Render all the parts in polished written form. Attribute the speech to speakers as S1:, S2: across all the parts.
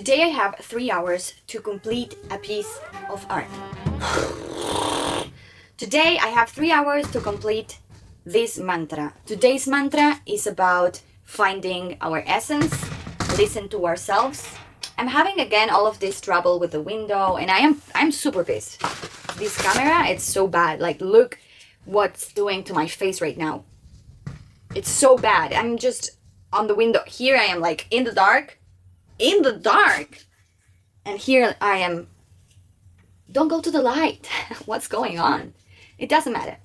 S1: Today I have 3 hours to complete a piece of art. Today I have 3 hours to complete this mantra. Today's mantra is about finding our essence, listen to ourselves. I'm having again all of this trouble with the window and I'm super pissed. This camera, it's so bad. Like, look what's doing to my face right now. It's so bad. I'm just on the window. Here I am, like in the dark. And here I am. Don't go to the light. What's going on? It doesn't matter.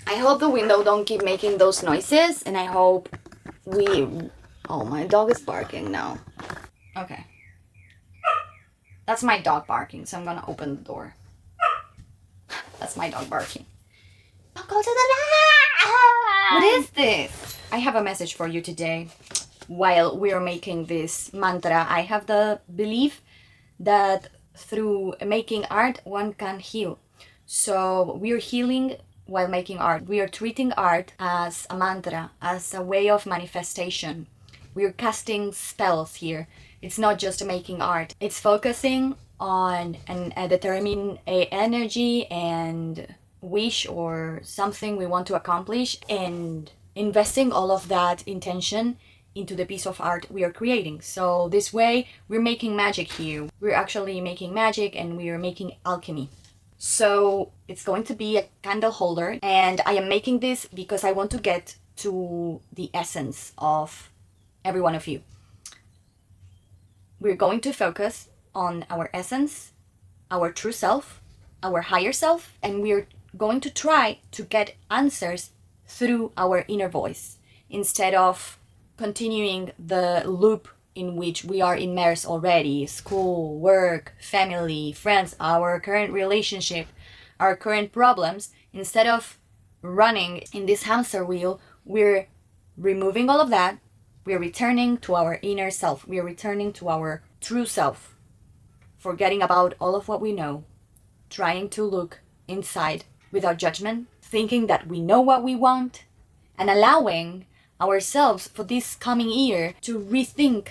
S1: I hope the window don't keep making those noises, and I hope oh, my dog is barking now. Okay. That's my dog barking, so I'm gonna open the door. That's my dog barking. Don't go to the light! What is this? I have a message for you today. While we're making this mantra, I have the belief that through making art, one can heal. So we're healing while making art. We are treating art as a mantra, as a way of manifestation. We're casting spells here. It's not just making art. It's focusing on a determined energy and wish or something we want to accomplish, and investing all of that intention into the piece of art we are creating. So this way we're making magic here. We're actually making magic and we are making alchemy. So it's going to be a candle holder, and I am making this because I want to get to the essence of every one of you. We're going to focus on our essence, our true self, our higher self, and we're going to try to get answers through our inner voice instead of continuing the loop in which we are immersed already: school, work, family, friends, our current relationship, our current problems. Instead of running in this hamster wheel, we're removing all of that. We're returning to our inner self. We're returning to our true self, forgetting about all of what we know, trying to look inside without judgment, thinking that we know what we want, and allowing ourselves for this coming year to rethink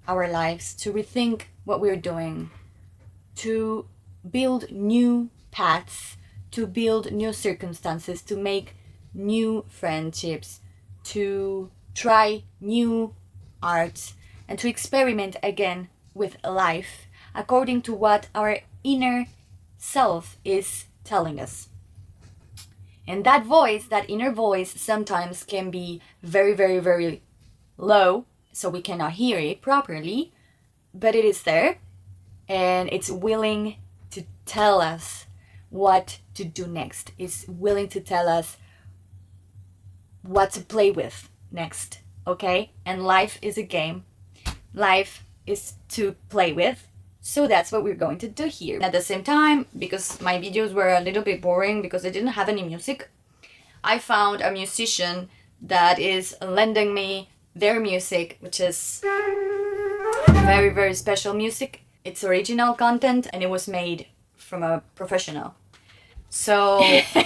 S1: our lives, to rethink what we're doing, to build new paths, to build new circumstances, to make new friendships, to try new arts, and to experiment again with life according to what our inner self is telling us. And that voice, that inner voice, sometimes can be very, very, very low, so we cannot hear it properly, but it is there, and it's willing to tell us what to do next. It's willing to tell us what to play with next, okay? And life is a game. Life is to play with. So that's what we're going to do here. At the same time, because my videos were a little bit boring because I didn't have any music, I found a musician that is lending me their music, which is very, very special music. It's original content and it was made from a professional. So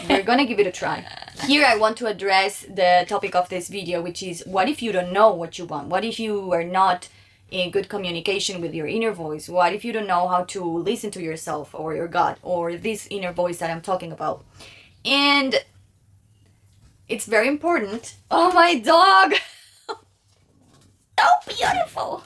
S1: we're gonna give it a try. Here I want to address the topic of this video, which is, what if you don't know what you want? What if you are not in good communication with your inner voice? What if you don't know how to listen to yourself or your gut or this inner voice that I'm talking about? And it's very important. Oh, my dog! So beautiful!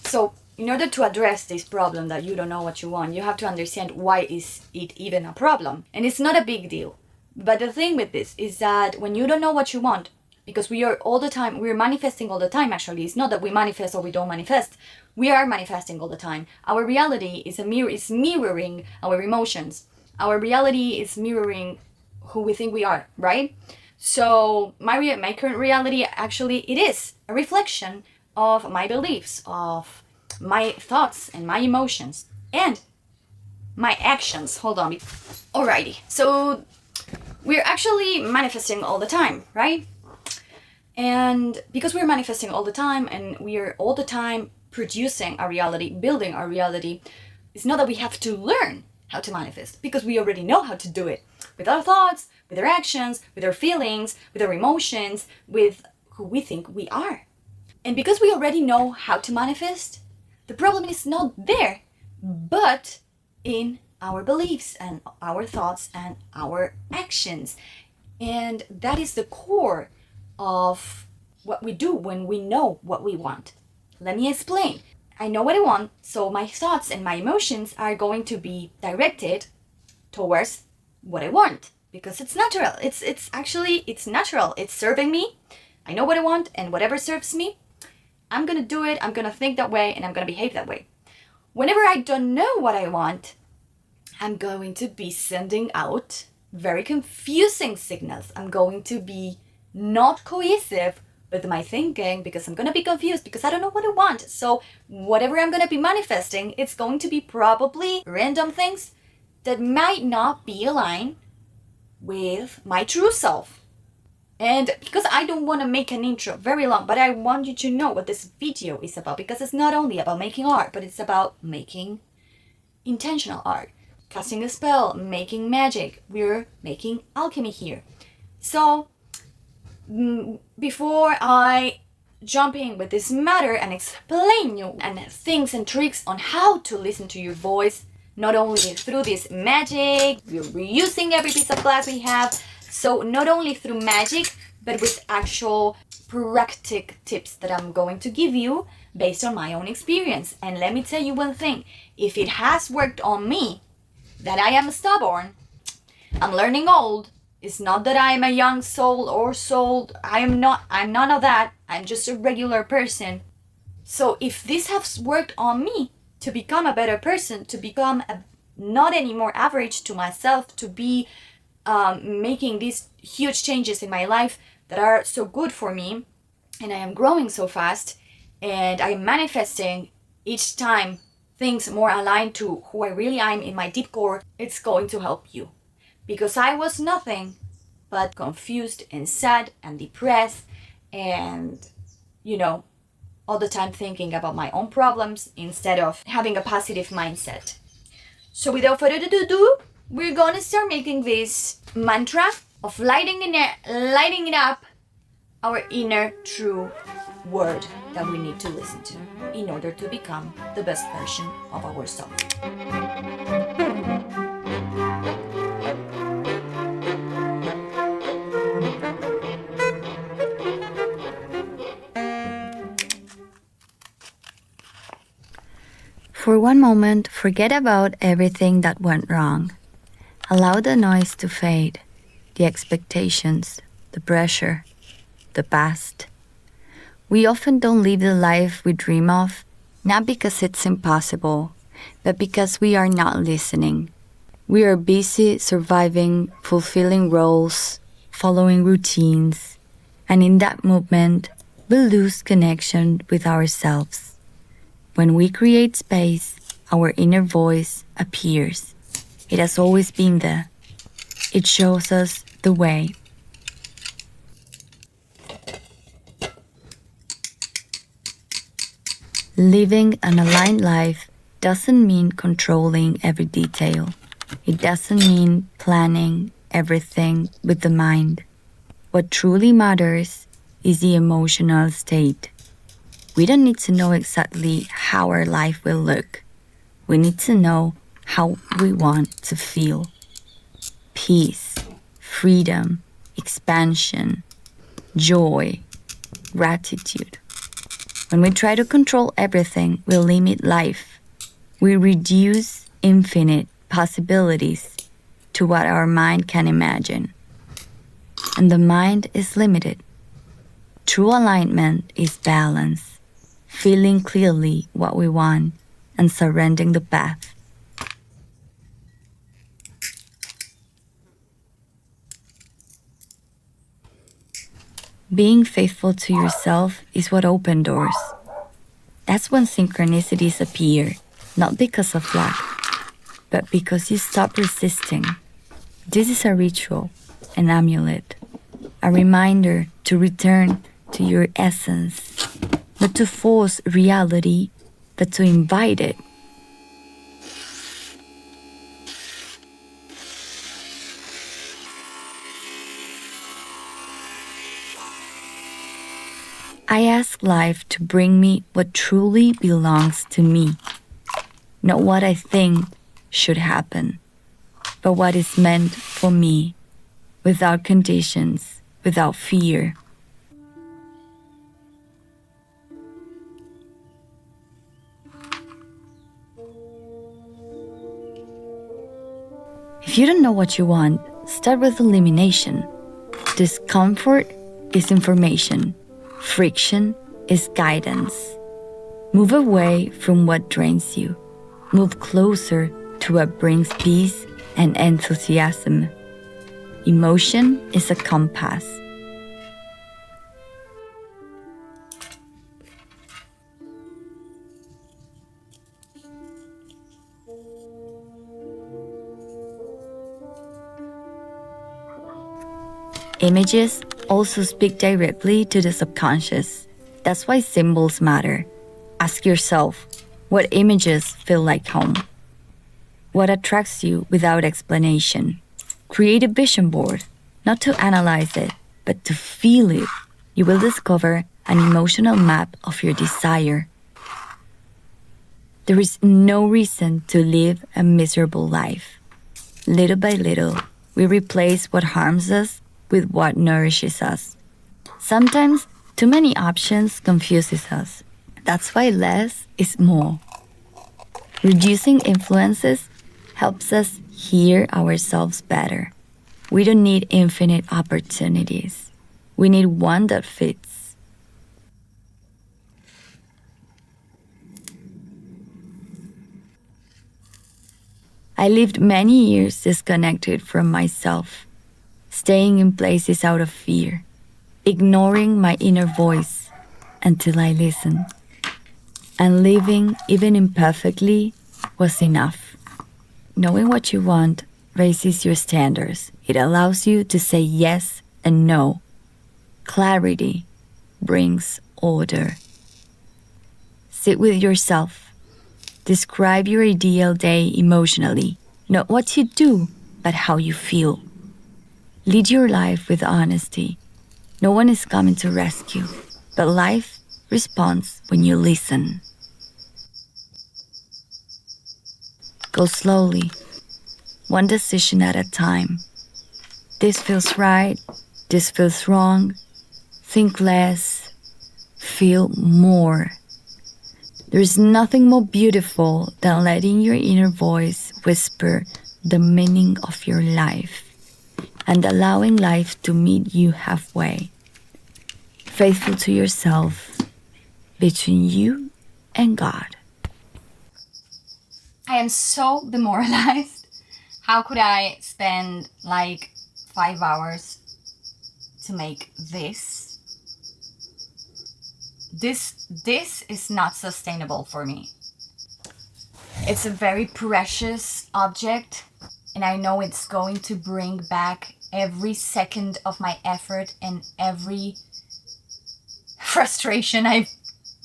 S1: So in order to address this problem that you don't know what you want, you have to understand why is it even a problem. And it's not a big deal. But the thing with this is that when you don't know what you want, because we're manifesting all the time, actually. It's not that we manifest or we don't manifest. We are manifesting all the time. Our reality is mirroring our emotions. Our reality is mirroring who we think we are, right? So my current reality, actually, it is a reflection of my beliefs, of my thoughts and my emotions and my actions. Hold on. Alrighty. So we're actually manifesting all the time, right? And because we're manifesting all the time and we are all the time producing our reality, building our reality, it's not that we have to learn how to manifest, because we already know how to do it with our thoughts, with our actions, with our feelings, with our emotions, with who we think we are. And because we already know how to manifest, the problem is not there, but in our beliefs and our thoughts and our actions. And that is the core of what we do when we know what we want. Let me explain. I know what I want, so my thoughts and my emotions are going to be directed towards what I want because it's natural. It's natural. It's serving me. I know what I want, and whatever serves me, I'm gonna do it. I'm gonna think that way, and I'm gonna behave that way. Whenever I don't know what I want, I'm going to be sending out very confusing signals. I'm going to be not cohesive with my thinking because I'm going to be confused because I don't know what I want. So whatever I'm going to be manifesting, it's going to be probably random things that might not be aligned with my true self. And because I don't want to make an intro very long, but I want you to know what this video is about, because it's not only about making art, but it's about making intentional art. Casting a spell, making magic. We're making alchemy here. So before I jump in with this matter and explain you and things and tricks on how to listen to your voice, not only through this magic, we're reusing every piece of glass we have. So not only through magic, but with actual practical tips that I'm going to give you based on my own experience. And let me tell you one thing, if it has worked on me, that I am stubborn, I'm learning old. It's not that I'm a young soul or soul. I'm none of that. I'm just a regular person. So if this has worked on me to become a better person, to become not anymore average to myself, to be making these huge changes in my life that are so good for me, and I am growing so fast, and I am manifesting each time things more aligned to who I really am in my deep core, it's going to help you. Because I was nothing but confused and sad and depressed and, all the time thinking about my own problems instead of having a positive mindset. So without further ado, we're gonna start making this mantra of lighting it up, our inner true word that we need to listen to in order to become the best version of ourselves.
S2: For one moment, forget about everything that went wrong. Allow the noise to fade, the expectations, the pressure, the past. We often don't live the life we dream of, not because it's impossible, but because we are not listening. We are busy surviving, fulfilling roles, following routines, and in that movement, we lose connection with ourselves. When we create space, our inner voice appears. It has always been there. It shows us the way. Living an aligned life doesn't mean controlling every detail. It doesn't mean planning everything with the mind. What truly matters is the emotional state. We don't need to know exactly how our life will look. We need to know how we want to feel. Peace, freedom, expansion, joy, gratitude. When we try to control everything, we limit life. We reduce infinite possibilities to what our mind can imagine. And the mind is limited. True alignment is balance. Feeling clearly what we want, and surrendering the path. Being faithful to yourself is what opens doors. That's when synchronicities appear, not because of luck, but because you stop resisting. This is a ritual, an amulet, a reminder to return to your essence. Not to force reality, but to invite it. I ask life to bring me what truly belongs to me, not what I think should happen, but what is meant for me, without conditions, without fear. If you don't know what you want, start with elimination. Discomfort is information. Friction is guidance. Move away from what drains you. Move closer to what brings peace and enthusiasm. Emotion is a compass. Images also speak directly to the subconscious. That's why symbols matter. Ask yourself, what images feel like home? What attracts you without explanation? Create a vision board, not to analyze it, but to feel it. You will discover an emotional map of your desire. There is no reason to live a miserable life. Little by little, we replace what harms us with what nourishes us. Sometimes, too many options confuses us. That's why less is more. Reducing influences helps us hear ourselves better. We don't need infinite opportunities. We need one that fits. I lived many years disconnected from myself, staying in places out of fear, ignoring my inner voice until I listened. And living, even imperfectly, was enough. Knowing what you want raises your standards. It allows you to say yes and no. Clarity brings order. Sit with yourself. Describe your ideal day emotionally. Not what you do, but how you feel. Lead your life with honesty. No one is coming to rescue, but life responds when you listen. Go slowly, one decision at a time. This feels right, this feels wrong. Think less, feel more. There's nothing more beautiful than letting your inner voice whisper the meaning of your life and allowing life to meet you halfway. Faithful to yourself, between you and God.
S1: I am so demoralized. How could I spend like 5 hours to make this? This is not sustainable for me. It's a very precious object, and I know it's going to bring back every second of my effort and every frustration I've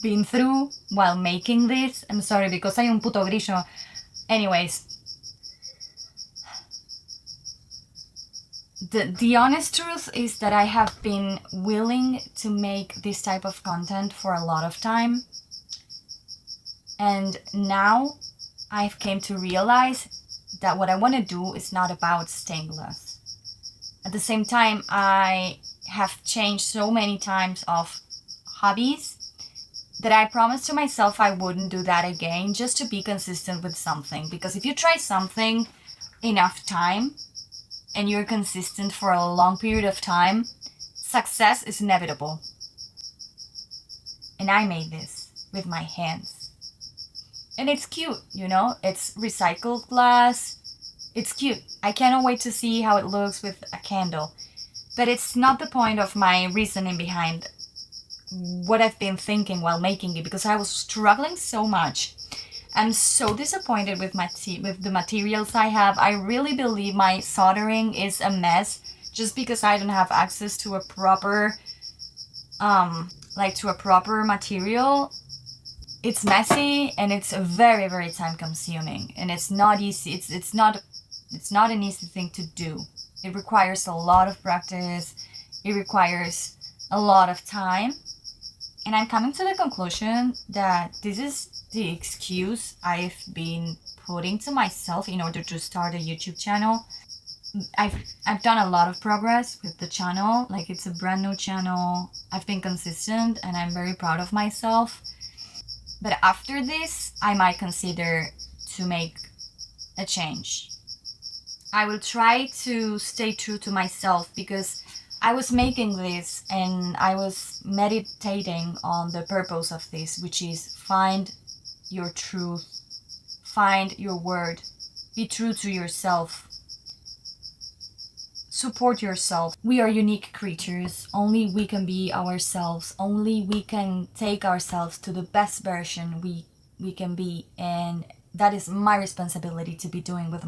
S1: been through while making this. I'm sorry because hay un puto grillo. Anyways, the honest truth is that I have been willing to make this type of content for a lot of time, and now I've came to realize that what I want to do is not about stainless. At the same time, I have changed so many times of hobbies that I promised to myself I wouldn't do that again, just to be consistent with something. Because if you try something enough time and you're consistent for a long period of time, success is inevitable. And I made this with my hands. And it's cute, you know? It's recycled glass. It's cute. I cannot wait to see how it looks with a candle. But it's not the point of my reasoning behind what I've been thinking while making it, because I was struggling so much. I'm so disappointed with with the materials I have. I really believe my soldering is a mess just because I don't have access to a proper to a proper material. It's messy and it's very, very time consuming, and it's not easy. It's not an easy thing to do. It requires a lot of practice. It requires a lot of time. And I'm coming to the conclusion that this is the excuse I've been putting to myself in order to start a YouTube channel. I've done a lot of progress with the channel. Like, it's a brand new channel. I've been consistent and I'm very proud of myself. But after this, I might consider to make a change. I will try to stay true to myself, because I was making this and I was meditating on the purpose of this, which is find your truth, find your word, be true to yourself, support yourself. We are unique creatures. Only we can be ourselves. Only we can take ourselves to the best version we can be, and that is my responsibility to be doing with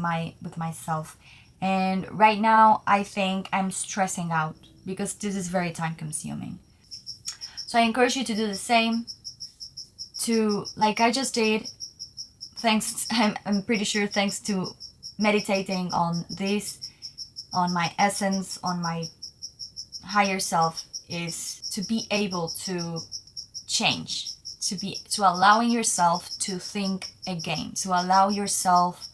S1: myself. And right now I think I'm stressing out because this is very time consuming. So I encourage you to do the same, to, like I just did, thanks I'm pretty sure thanks to meditating on this, on my essence, on my higher self, is to be able to change, to allowing yourself to think again, to allow yourself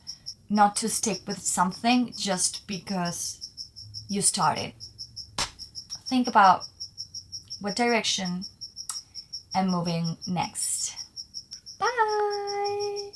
S1: not to stick with something just because you started. Think about what direction I'm moving next. Bye.